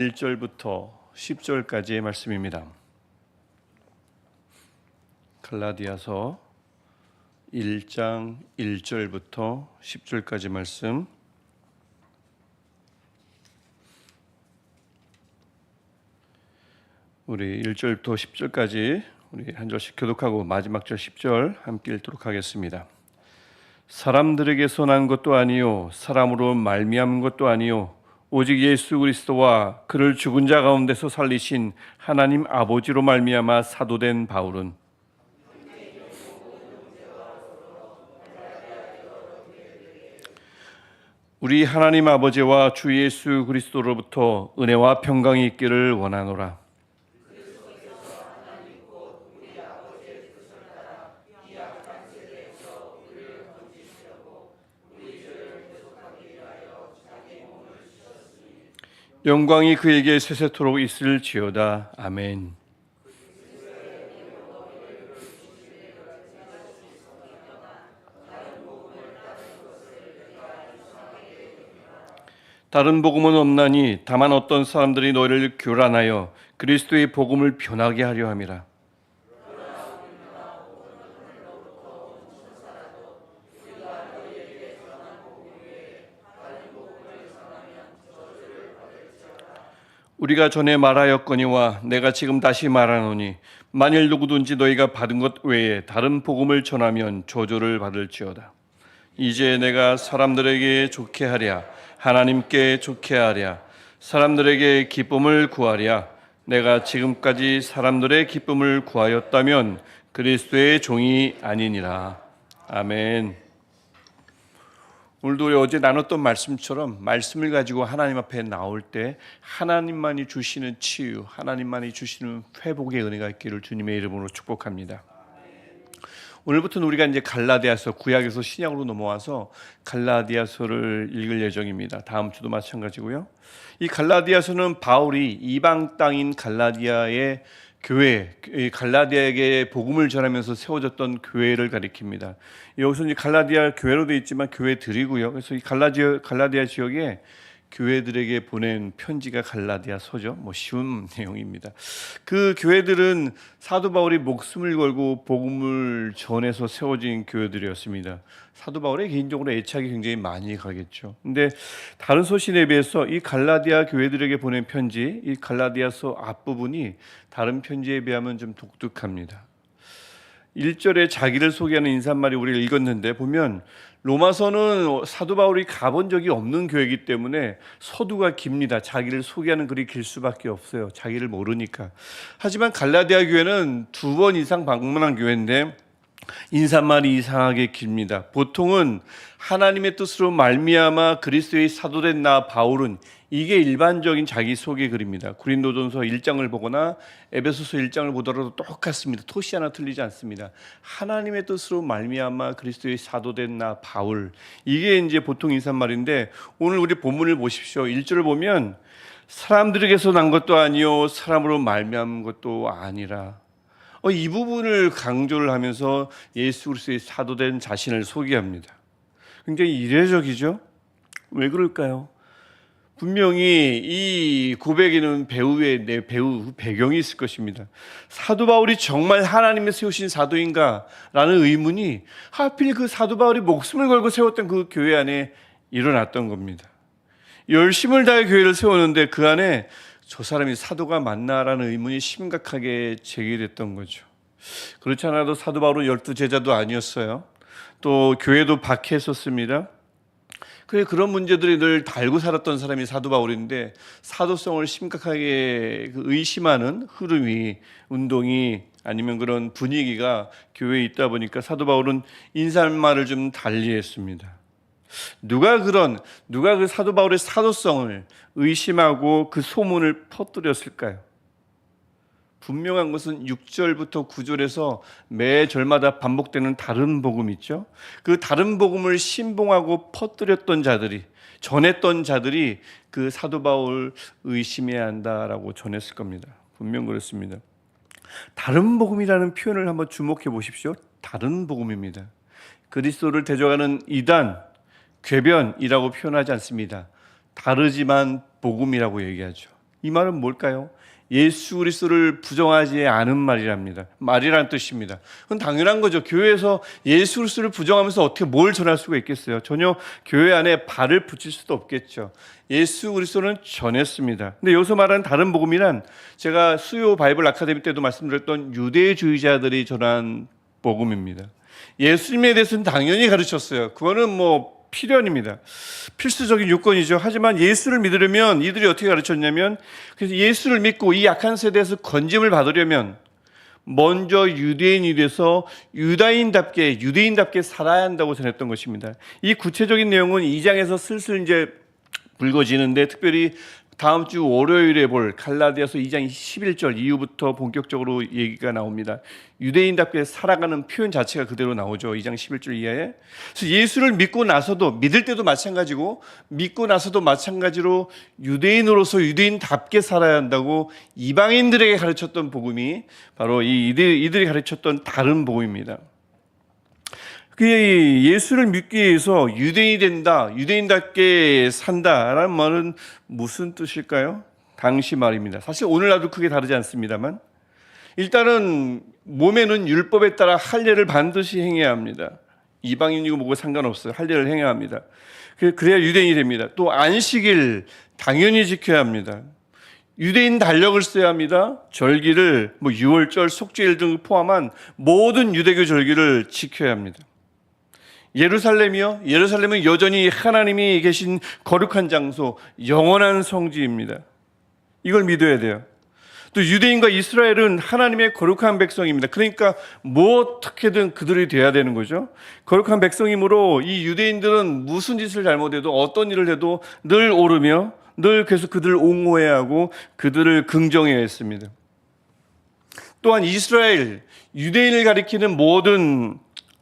1절부터 10절까지의 말씀입니다. 갈라디아서 1장 1절부터 10절까지 말씀. 우리 1절부터 10절까지 우리 한 절씩 교독하고 마지막 절 10절 함께 읽도록 하겠습니다. 사람들에게서 난 것도 아니요 사람으로 말미암은 것도 아니요 오직 예수 그리스도와 그를 죽은 자 가운데서 살리신 하나님 아버지로 말미암아 사도된 바울은 우리 하나님 아버지와 주 예수 그리스도로부터 은혜와 평강이 있기를 원하노라. 영광이 그에게 세세토록 있을지어다. 아멘. 다른 복음은 없나니 다만 어떤 사람들이 너희를 교란하여 그리스도의 복음을 변하게 하려 함이라. 우리가 전에 말하였거니와 내가 지금 다시 말하노니 만일 누구든지 너희가 받은 것 외에 다른 복음을 전하면 저주를 받을지어다. 이제 내가 사람들에게 좋게 하랴 하나님께 좋게 하랴 사람들에게 기쁨을 구하랴. 내가 지금까지 사람들의 기쁨을 구하였다면 그리스도의 종이 아니니라. 아멘. 오늘도 우리 어제 나눴던 말씀처럼 말씀을 가지고 하나님 앞에 나올 때 하나님만이 주시는 치유, 하나님만이 주시는 회복의 은혜가 있기를 주님의 이름으로 축복합니다. 오늘부터는 우리가 이제 갈라디아서, 구약에서 신약으로 넘어와서 갈라디아서를 읽을 예정입니다. 다음 주도 마찬가지고요. 이 갈라디아서는 바울이 이방 땅인 갈라디아의 교회, 갈라디아에게 복음을 전하면서 세워졌던 교회를 가리킵니다. 여기서 이제 갈라디아 교회로 되어 있지만 교회들이고요. 그래서 이 갈라디아 지역에 교회들에게 보낸 편지가 갈라디아서죠. 쉬운 내용입니다. 그 교회들은 사도 바울이 목숨을 걸고 복음을 전해서 세워진 교회들이었습니다. 사도 바울의 개인적으로 애착이 굉장히 많이 가겠죠. 근데 다른 서신에 비해서 이 갈라디아 교회들에게 보낸 편지, 이 갈라디아서 앞부분이 다른 편지에 비하면 좀 독특합니다. 1절에 자기를 소개하는 인사말이 우리가 읽었는데 보면 로마서는 사도 바울이 가본 적이 없는 교회이기 때문에 서두가 깁니다. 자기를 소개하는 글이 길 수밖에 없어요. 자기를 모르니까. 하지만 갈라디아 교회는 2번 이상 방문한 교회인데 인사말이 이상하게 깁니다. 보통은 하나님의 뜻으로 말미암아 그리스도의 사도된 나 바울은, 이게 일반적인 자기소개 글입니다. 고린도전서 1장을 보거나 에베소서 1장을 보더라도 똑같습니다. 토시 하나 틀리지 않습니다. 하나님의 뜻으로 말미암아 그리스도의 사도된 나 바울, 이게 이제 보통 인사말인데 오늘 우리 본문을 보십시오. 1절을 보면 사람들에게서 난 것도 아니요 사람으로 말미암은 것도 아니라, 이 부분을 강조를 하면서 예수 그리스도의 사도된 자신을 소개합니다. 굉장히 이례적이죠? 왜 그럴까요? 분명히 이 고백에는 배우 배경이 있을 것입니다. 사도 바울이 정말 하나님의 세우신 사도인가? 라는 의문이 하필 그 사도 바울이 목숨을 걸고 세웠던 그 교회 안에 일어났던 겁니다. 열심을 다해 교회를 세웠는데 그 안에 저 사람이 사도가 맞나라는 의문이 심각하게 제기됐던 거죠. 그렇지 않아도 사도 바울은 12제자도 아니었어요. 또 교회도 박해했었습니다. 그런 문제들이 늘 달고 살았던 사람이 사도 바울인데 사도성을 심각하게 의심하는 흐름이, 운동이 아니면 그런 분위기가 교회에 있다 보니까 사도 바울은 인사말을 좀 달리했습니다. 누가 그 사도 바울의 사도성을 의심하고 그 소문을 퍼뜨렸을까요? 분명한 것은 6절부터 9절에서 매 절마다 반복되는 다른 복음 있죠. 그 다른 복음을 신봉하고 퍼뜨렸던 자들이, 전했던 자들이 그 사도 바울 의심해야 한다라고 전했을 겁니다. 분명 그렇습니다. 다른 복음이라는 표현을 한번 주목해 보십시오. 다른 복음입니다. 그리스도를 대적하는 이단, 궤변이라고 표현하지 않습니다. 다르지만 복음이라고 얘기하죠. 이 말은 뭘까요? 예수 그리스도를 부정하지 않은 말이라는 뜻입니다. 그건 당연한 거죠. 교회에서 예수 그리스도를 부정하면서 어떻게 뭘 전할 수가 있겠어요? 전혀 교회 안에 발을 붙일 수도 없겠죠. 예수 그리스도는 전했습니다. 근데 여기서 말하는 다른 복음이란 제가 수요 바이블 아카데미 때도 말씀드렸던 유대주의자들이 전한 복음입니다. 예수님에 대해서는 당연히 가르쳤어요. 그거는 뭐 필연입니다. 필수적인 요건이죠. 하지만 예수를 믿으려면 이들이 어떻게 가르쳤냐면, 그래서 예수를 믿고 이 약한 세대에서 건짐을 받으려면 먼저 유대인이 돼서 유대인답게 살아야 한다고 전했던 것입니다. 이 구체적인 내용은 2장에서 슬슬 이제 불거지는데, 특별히 다음 주 월요일에 볼 갈라디아서 2장 11절 이후부터 본격적으로 얘기가 나옵니다. 유대인답게 살아가는 표현 자체가 그대로 나오죠. 2장 11절 이하에. 그래서 예수를 믿고 나서도, 믿을 때도 마찬가지고 믿고 나서도 마찬가지로 유대인으로서 유대인답게 살아야 한다고 이방인들에게 가르쳤던 복음이 바로 이들이 가르쳤던 다른 복음입니다. 예수를 믿기 위해서 유대인이 된다, 유대인답게 산다라는 말은 무슨 뜻일까요? 당시 말입니다. 사실 오늘날도 크게 다르지 않습니다만, 일단은 몸에는 율법에 따라 할례를 반드시 행해야 합니다. 이방인이고 뭐고 상관없어요. 할례를 행해야 합니다. 그래야 유대인이 됩니다. 또 안식일 당연히 지켜야 합니다. 유대인 달력을 써야 합니다. 절기를 유월절, 속죄일 등을 포함한 모든 유대교 절기를 지켜야 합니다. 예루살렘은 여전히 하나님이 계신 거룩한 장소, 영원한 성지입니다. 이걸 믿어야 돼요. 또 유대인과 이스라엘은 하나님의 거룩한 백성입니다. 그러니까 어떻게든 그들이 돼야 되는 거죠. 거룩한 백성이므로 이 유대인들은 무슨 짓을 잘못해도, 어떤 일을 해도 늘 오르며 늘 계속 그들을 옹호해야 하고 그들을 긍정해야 했습니다. 또한 이스라엘, 유대인을 가리키는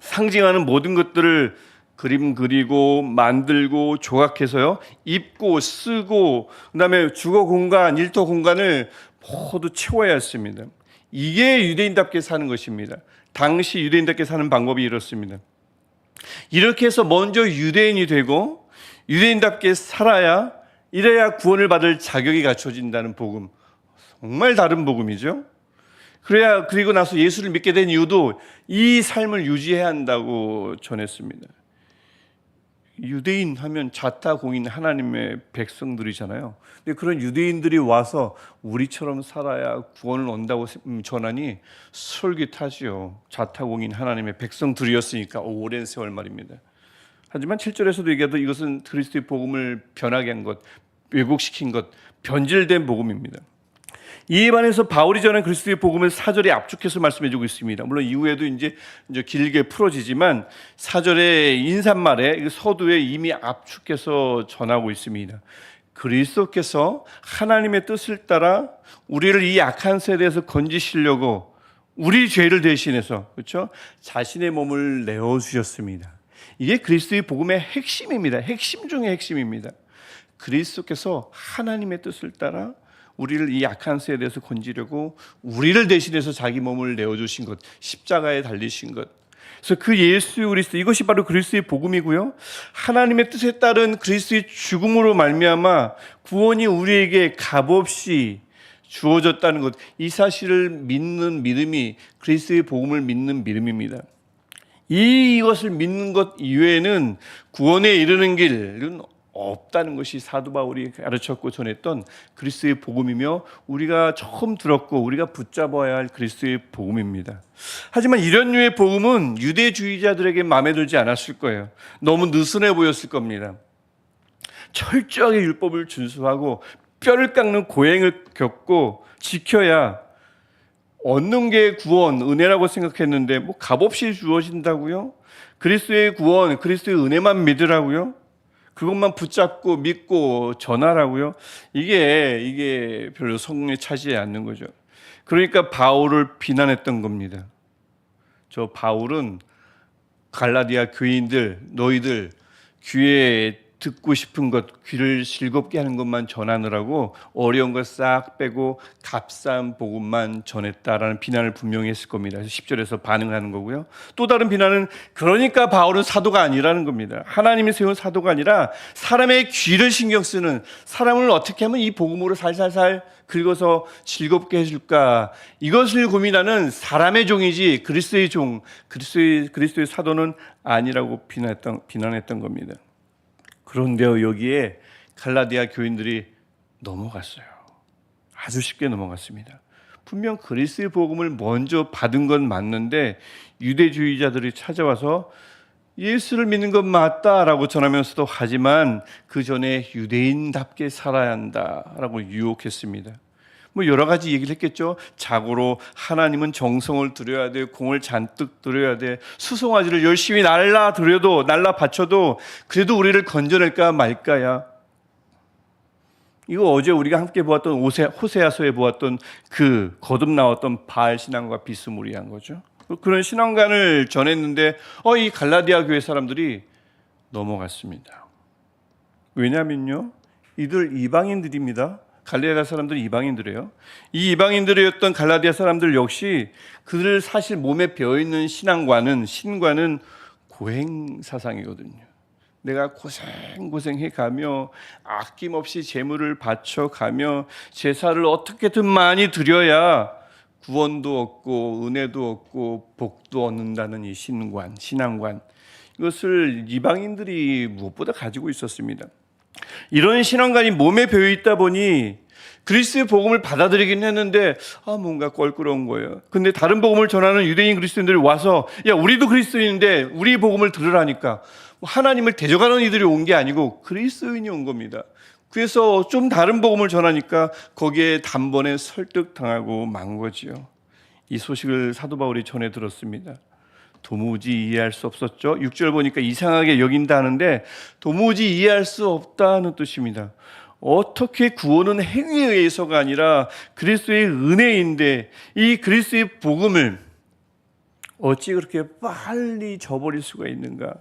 상징하는 모든 것들을 그림 그리고 만들고 조각해서요, 입고 쓰고 그다음에 주거 공간, 일터 공간을 모두 채워야 했습니다. 이게 유대인답게 사는 것입니다. 당시 유대인답게 사는 방법이 이렇습니다. 이렇게 해서 먼저 유대인이 되고 유대인답게 이래야 구원을 받을 자격이 갖춰진다는 복음. 정말 다른 복음이죠. 그리고 나서 예수를 믿게 된 이유도 이 삶을 유지해야 한다고 전했습니다. 유대인 하면 자타공인 하나님의 백성들이잖아요. 근데 그런 유대인들이 와서 우리처럼 살아야 구원을 얻는다고 전하니 솔깃하지요. 자타공인 하나님의 백성들이었으니까 오랜 세월 말입니다. 하지만 7절에서도 얘기하도 이것은 그리스도의 복음을 변하게 한 것, 왜곡시킨 것, 변질된 복음입니다. 이에 반해서 바울이 전한 그리스도의 복음을 4절에 압축해서 말씀해주고 있습니다. 물론 이후에도 이제 길게 풀어지지만 4절의 인사말에, 서두에 이미 압축해서 전하고 있습니다. 그리스도께서 하나님의 뜻을 따라 우리를 이 약한 세대에서 건지시려고 우리 죄를 대신해서, 그렇죠? 자신의 몸을 내어주셨습니다. 이게 그리스도의 복음의 핵심입니다. 핵심 중의 핵심입니다. 그리스도께서 하나님의 뜻을 따라 우리를 이 약한 세대에서 건지려고 우리를 대신해서 자기 몸을 내어주신 것, 십자가에 달리신 것. 그래서 그 예수 그리스도, 이것이 바로 그리스도의 복음이고요. 하나님의 뜻에 따른 그리스도의 죽음으로 말미암아 구원이 우리에게 값없이 주어졌다는 것, 이 사실을 믿는 믿음이 그리스도의 복음을 믿는 믿음입니다. 이것을 믿는 것 이외에는 구원에 이르는 길은 없다는 것이 사도 바울이 가르쳤고 전했던 그리스도의 복음이며, 우리가 처음 들었고 우리가 붙잡아야 할 그리스도의 복음입니다. 하지만 이런 류의 복음은 유대주의자들에게 마음에 들지 않았을 거예요. 너무 느슨해 보였을 겁니다. 철저하게 율법을 준수하고 뼈를 깎는 고행을 겪고 지켜야 얻는 게 구원, 은혜라고 생각했는데 값없이 주어진다고요? 그리스도의 구원, 그리스도의 은혜만 믿으라고요? 그것만 붙잡고 믿고 전하라고요? 이게 별로 성령에 차지하지 않는 거죠. 그러니까 바울을 비난했던 겁니다. 저 바울은 갈라디아 교인들, 너희들 귀에 듣고 싶은 것, 귀를 즐겁게 하는 것만 전하느라고 어려운 것 싹 빼고 값싼 복음만 전했다라는 비난을 분명히 했을 겁니다. 그래서 10절에서 반응을 하는 거고요. 또 다른 비난은, 그러니까 바울은 사도가 아니라는 겁니다. 하나님이 세운 사도가 아니라 사람의 귀를 신경 쓰는, 사람을 어떻게 하면 이 복음으로 살살살 긁어서 즐겁게 해줄까? 이것을 고민하는 사람의 종이지 그리스도의 종, 그리스도의 사도는 아니라고 비난했던 겁니다. 그런데요, 여기에 갈라디아 교인들이 넘어갔어요. 아주 쉽게 넘어갔습니다. 분명 그리스도의 복음을 먼저 받은 건 맞는데 유대주의자들이 찾아와서 예수를 믿는 건 맞다라고 전하면서도 하지만 그 전에 유대인답게 살아야 한다라고 유혹했습니다. 뭐 여러 가지 얘기를 했겠죠. 자고로 하나님은 정성을 들여야 돼, 공을 잔뜩 들여야 돼, 수송아지를 열심히 날라 바쳐도 그래도 우리를 건져낼까 말까야. 이거 어제 우리가 함께 보았던 호세아서에 보았던 그 거듭 나왔던 바알 신앙과 비스무리한 거죠. 그런 신앙관을 전했는데 이 갈라디아 교회 사람들이 넘어갔습니다. 왜냐면요, 이들 이방인들입니다. 갈라디아 사람들이 이방인들이에요. 이 이방인들이었던 갈라디아 사람들 역시 그들 사실 몸에 배어있는 신과는 고행 사상이거든요. 내가 고생해 가며 아낌없이 재물을 바쳐가며 제사를 어떻게든 많이 드려야 구원도 얻고 은혜도 얻고 복도 얻는다는 이 신앙관, 이것을 이방인들이 무엇보다 가지고 있었습니다. 이런 신앙관이 몸에 배어 있다 보니 그리스도의 복음을 받아들이긴 했는데 뭔가 껄끄러운 거예요. 근데 다른 복음을 전하는 유대인 그리스도인들이 와서 야, 우리도 그리스도인인데 우리 복음을 들으라니까 하나님을 대적하는 이들이 온 게 아니고 그리스도인이 온 겁니다. 그래서 좀 다른 복음을 전하니까 거기에 단번에 설득당하고 만 거지요. 이 소식을 사도 바울이 전해 들었습니다. 도무지 이해할 수 없었죠. 6절 보니까 이상하게 여긴다 하는데 도무지 이해할 수 없다는 뜻입니다. 어떻게 구원은 행위에 의해서가 아니라 그리스도의 은혜인데 이 그리스도의 복음을 어찌 그렇게 빨리 저버릴 수가 있는가?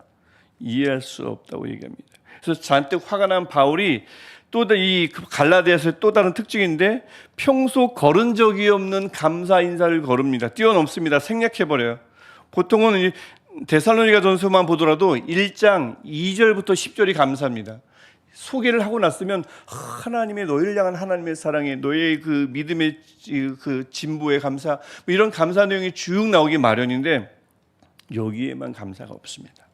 이해할 수 없다고 얘기합니다. 그래서 잔뜩 화가 난 바울이 또 이 갈라디아서의 또 다른 특징인데 평소 걸은 적이 없는 감사 인사를 거릅니다. 뛰어넘습니다. 생략해버려요. 보통은 데살로니가 전서만 보더라도 1장 2절부터 10절이 감사합니다. 소개를 하고 났으면 하나님의 너희를 향한 하나님의 사랑에 너의 그 믿음의 그 진보에 감사, 이런 감사 내용이 쭉 나오기 마련인데 여기에만 감사가 없습니다.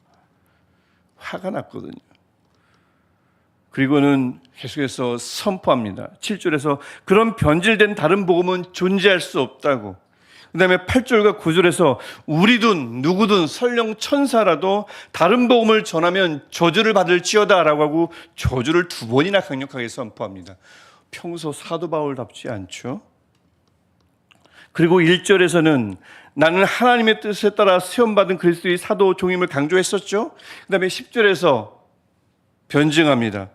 화가 났거든요. 그리고는 계속해서 선포합니다. 7절에서 그런 변질된 다른 복음은 존재할 수 없다고. 그 다음에 8절과 9절에서 우리든 누구든 설령 천사라도 다른 복음을 전하면 저주를 받을지어다 라고 하고 저주를 2번이나 강력하게 선포합니다. 평소 사도 바울답지 않죠? 그리고 1절에서는 나는 하나님의 뜻에 따라 시험받은 그리스도의 사도 종임을 강조했었죠. 그 다음에 10절에서 변증합니다.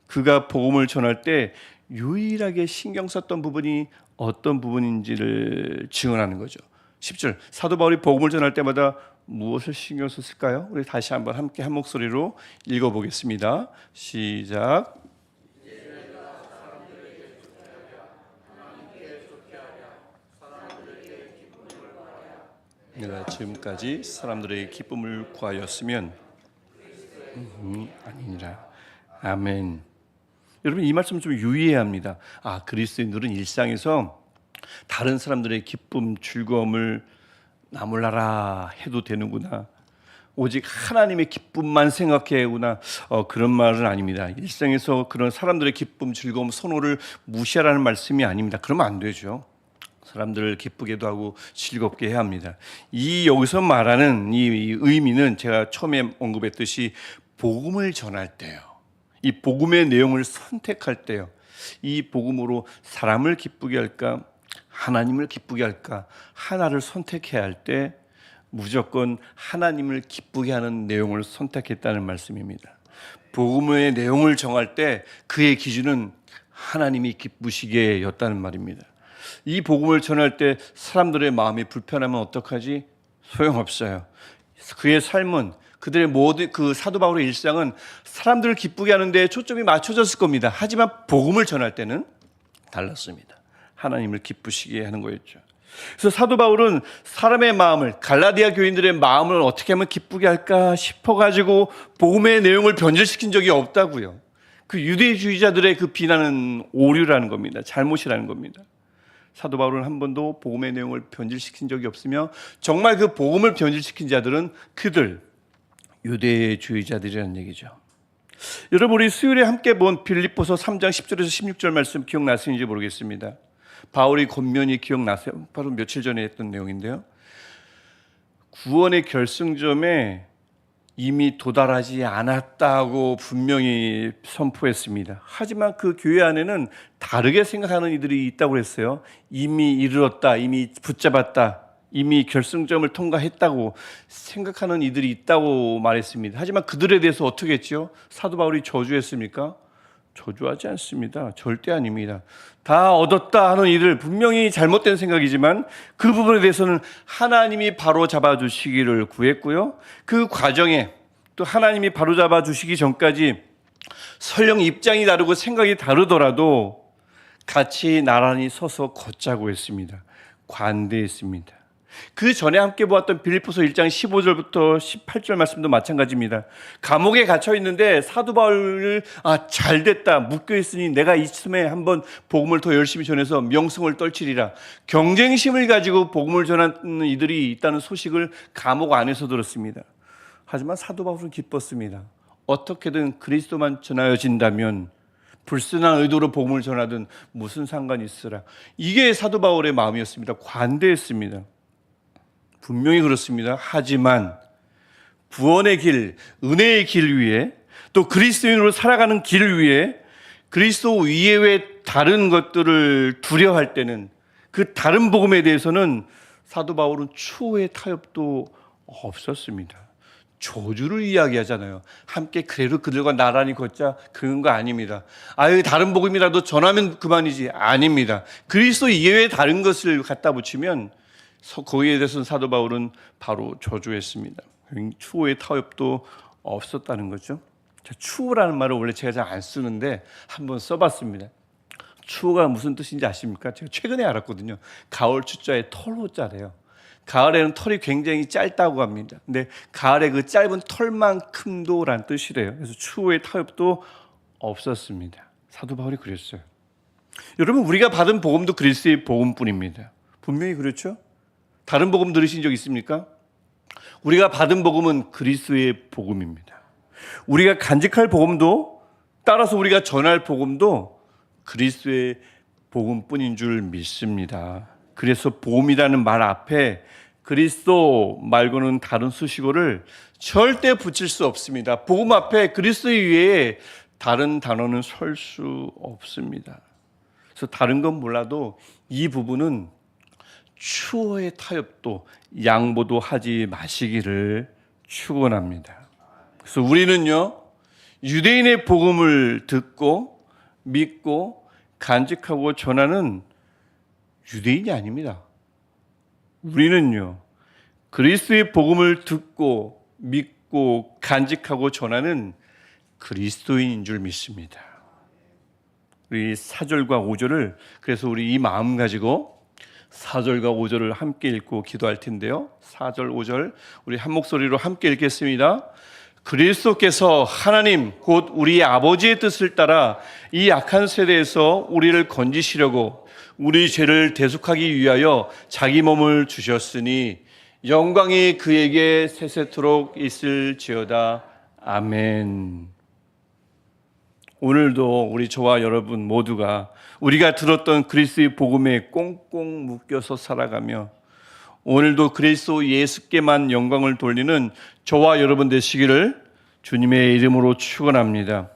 그가 복음을 전할 때 유일하게 신경 썼던 부분이 어떤 부분인지를 증언하는 거죠. 10절 사도 바울이 복음을 전할 때마다 무엇을 신경 썼을까요? 우리 다시 한번 함께 한 목소리로 읽어보겠습니다. 시작. 내가 지금까지 사람들의 기쁨을 구하였으면 아니니라. 아멘. 여러분 이 말씀 좀 유의해야 합니다. 그리스도인들은 일상에서 다른 사람들의 기쁨, 즐거움을 나몰라라 해도 되는구나. 오직 하나님의 기쁨만 생각해구나. 그런 말은 아닙니다. 일상에서 그런 사람들의 기쁨, 즐거움, 선호를 무시하라는 말씀이 아닙니다. 그러면 안 되죠. 사람들을 기쁘게도 하고 즐겁게 해야 합니다. 여기서 말하는 이 의미는 제가 처음에 언급했듯이 복음을 전할 때요. 이 복음의 내용을 선택할 때요. 이 복음으로 사람을 기쁘게 할까? 하나님을 기쁘게 할까? 하나를 선택해야 할 때 무조건 하나님을 기쁘게 하는 내용을 선택했다는 말씀입니다. 복음의 내용을 정할 때 그의 기준은 하나님이 기쁘시게였다는 말입니다. 이 복음을 전할 때 사람들의 마음이 불편하면 어떡하지? 소용없어요. 그의 삶은 그들의 모든 그 사도 바울의 일상은 사람들을 기쁘게 하는데 초점이 맞춰졌을 겁니다. 하지만 복음을 전할 때는 달랐습니다. 하나님을 기쁘시게 하는 거였죠. 그래서 사도 바울은 사람의 마음을, 갈라디아 교인들의 마음을 어떻게 하면 기쁘게 할까 싶어가지고 복음의 내용을 변질시킨 적이 없다고요. 그 유대주의자들의 그 비난은 오류라는 겁니다. 잘못이라는 겁니다. 사도 바울은 한 번도 복음의 내용을 변질시킨 적이 없으며 정말 그 복음을 변질시킨 자들은 그들 유대주의자들이라는 얘기죠. 여러분, 우리 수요일에 함께 본 빌립보서 3장 10절에서 16절 말씀 기억나시는지 모르겠습니다. 바울이 권면이 기억나세요? 바로 며칠 전에 했던 내용인데요. 구원의 결승점에 이미 도달하지 않았다고 분명히 선포했습니다. 하지만 그 교회 안에는 다르게 생각하는 이들이 있다고 했어요. 이미 이르렀다, 이미 붙잡았다, 이미 결승점을 통과했다고 생각하는 이들이 있다고 말했습니다. 하지만 그들에 대해서 어떻게 했죠? 사도 바울이 저주했습니까? 저주하지 않습니다. 절대 아닙니다. 다 얻었다 하는 이들, 분명히 잘못된 생각이지만 그 부분에 대해서는 하나님이 바로 잡아주시기를 구했고요. 그 과정에 또 하나님이 바로 잡아주시기 전까지 설령 입장이 다르고 생각이 다르더라도 같이 나란히 서서 걷자고 했습니다. 관대했습니다. 그 전에 함께 보았던 빌립보서 1장 15절부터 18절 말씀도 마찬가지입니다. 감옥에 갇혀 있는데 사도 바울을 잘됐다, 묶여 있으니 내가 이쯤에 한번 복음을 더 열심히 전해서 명성을 떨치리라. 경쟁심을 가지고 복음을 전하는 이들이 있다는 소식을 감옥 안에서 들었습니다. 하지만 사도 바울은 기뻤습니다. 어떻게든 그리스도만 전하여진다면 불순한 의도로 복음을 전하든 무슨 상관이 있으라. 이게 사도 바울의 마음이었습니다. 관대했습니다. 분명히 그렇습니다. 하지만 구원의 길, 은혜의 길 위에 또 그리스도인으로 살아가는 길 위에 그리스도 이외의 다른 것들을 두려워할 때는 그 다른 복음에 대해서는 사도 바울은 추호의 타협도 없었습니다. 저주를 이야기하잖아요. 함께 그래도 그들과 나란히 걷자, 그런 거 아닙니다. 다른 복음이라도 전하면 그만이지, 아닙니다. 그리스도 이외의 다른 것을 갖다 붙이면 거기에 대해서는 사도 바울은 바로 저주했습니다. 추호의 타협도 없었다는 거죠. 추호라는 말을 원래 제가 잘 안 쓰는데 한번 써봤습니다. 추호가 무슨 뜻인지 아십니까? 제가 최근에 알았거든요. 가을 추자에 털호자래요. 가을에는 털이 굉장히 짧다고 합니다. 근데 가을에 그 짧은 털만큼도란 뜻이래요. 그래서 추호의 타협도 없었습니다. 사도 바울이 그랬어요. 여러분, 우리가 받은 복음도 그리스도의 복음뿐입니다. 분명히 그렇죠? 다른 복음 들으신 적 있습니까? 우리가 받은 복음은 그리스도의 복음입니다. 우리가 간직할 복음도, 따라서 우리가 전할 복음도 그리스도의 복음뿐인 줄 믿습니다. 그래서 복음이라는 말 앞에 그리스도 말고는 다른 수식어를 절대 붙일 수 없습니다. 복음 앞에 그리스도 이외에 다른 단어는 설 수 없습니다. 그래서 다른 건 몰라도 이 부분은 추호의 타협도 양보도 하지 마시기를 축원합니다. 그래서 우리는요, 유대인의 복음을 듣고 믿고 간직하고 전하는 유대인이 아닙니다. 우리는요, 그리스도의 복음을 듣고 믿고 간직하고 전하는 그리스도인인 줄 믿습니다. 우리 4절과 5절을, 그래서 우리 이 마음 가지고 4절과 5절을 함께 읽고 기도할 텐데요. 4절, 5절 우리 한 목소리로 함께 읽겠습니다. 그리스도께서 하나님 곧 우리 아버지의 뜻을 따라 이 악한 세대에서 우리를 건지시려고 우리 죄를 대속하기 위하여 자기 몸을 주셨으니 영광이 그에게 세세토록 있을지어다. 아멘. 오늘도 우리 저와 여러분 모두가 우리가 들었던 그리스도의 복음에 꽁꽁 묶여서 살아가며 오늘도 그리스도 예수께만 영광을 돌리는 저와 여러분 되시기를 주님의 이름으로 축원합니다.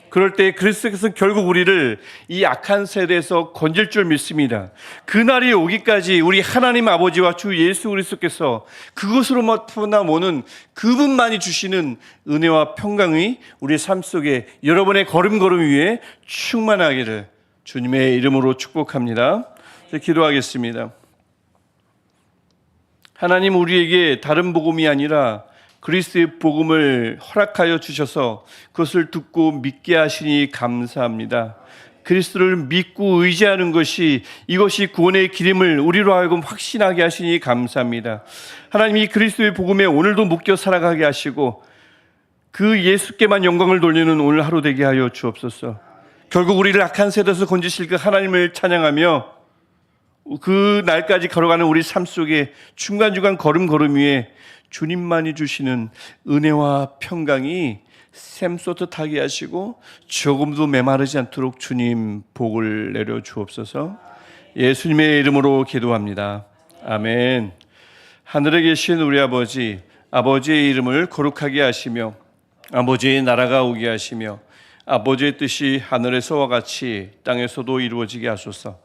그럴 때 그리스도께서 결국 우리를 이 악한 세대에서 건질 줄 믿습니다. 그날이 오기까지 우리 하나님 아버지와 주 예수 그리스도께서 그것으로만 오는 그분만이 주시는 은혜와 평강이 우리 삶 속에 여러분의 걸음걸음 위에 충만하기를 주님의 이름으로 축복합니다. 기도하겠습니다. 하나님, 우리에게 다른 복음이 아니라 그리스도의 복음을 허락하여 주셔서 그것을 듣고 믿게 하시니 감사합니다. 그리스도를 믿고 의지하는 것이, 이것이 구원의 길임을 우리로 하여금 확신하게 하시니 감사합니다. 하나님이 그리스도의 복음에 오늘도 묶여 살아가게 하시고 그 예수께만 영광을 돌리는 오늘 하루 되게 하여 주옵소서. 결국 우리를 악한 세대에서 건지실 그 하나님을 찬양하며 그 날까지 걸어가는 우리 삶 속에 중간중간 걸음 위에 주님만이 주시는 은혜와 평강이 샘솟듯 하게 하시고 조금도 메마르지 않도록 주님 복을 내려 주옵소서. 예수님의 이름으로 기도합니다. 아멘. 하늘에 계신 우리 아버지, 아버지의 이름을 거룩하게 하시며 아버지의 나라가 오게 하시며 아버지의 뜻이 하늘에서와 같이 땅에서도 이루어지게 하소서.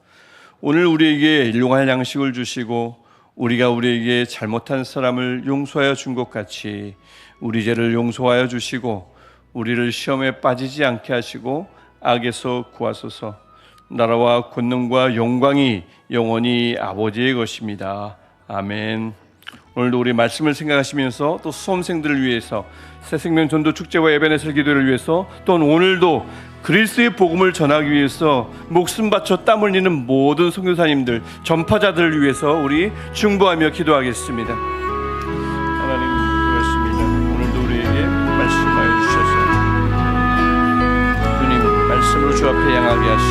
오늘 우리에게 일용할 양식을 주시고 우리가 우리에게 잘못한 사람을 용서하여 준 것 같이 우리 죄를 용서하여 주시고 우리를 시험에 빠지지 않게 하시고 악에서 구하소서. 나라와 권능과 영광이 영원히 아버지의 것입니다. 아멘. 오늘도 우리 말씀을 생각하시면서 또 수험생들을 위해서 새생명 전도 축제와 예배내설 기도를 위해서 또 오늘도 그리스도의 복음을 전하기 위해서 목숨 바쳐 땀 흘리는 모든 선교사님들, 전파자들을 위해서 우리 중보하며 기도하겠습니다. 하나님 그렇습니다. 오늘도 우리에게 말씀하여 주셔서 주님 말씀으로 주 앞에 향하게 하시고